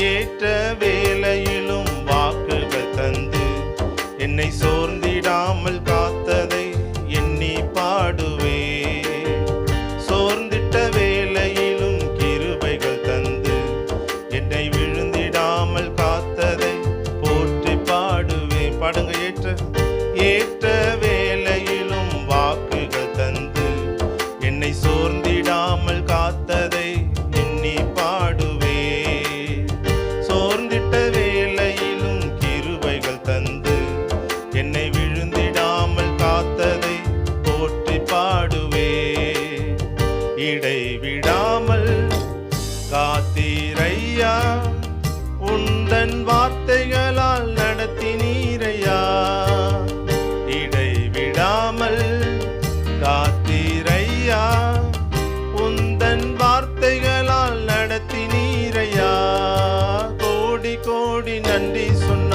ஏற்ற வேளையிலும் வாக்குகள் தந்து என்னை சோர்ந்திடாமல் காத்ததை எண்ணி பாடுவே. சோர்ந்திட்ட வேளையிலும் கிருபைகள் தந்து என்னை விழுந்திடாமல் காத்ததை போற்றி பாடுவே. பாடுங்க. ஏற்ற வேளையிலும் வாக்குகள் தந்து என்னை சோர்ந்திடாமல் காத்ததை எண்ணி பாடுவே. சோர்ந்திட்ட வேளையிலும் கிருபைகள் தந்து என்னை விழுந்திடாமல் காத்ததை போற்றி பாடுவே. இடைவிடாமல் காத்தீரையா, உந்தன் வார்த்தைகளால் நடத்தினீரையா. இடைவிடாமல் காத்தீரையா, உந்தன் வார்த்தைகளால் நடத்தினீரையா. கோடி கோடி நன்றி சொன்ன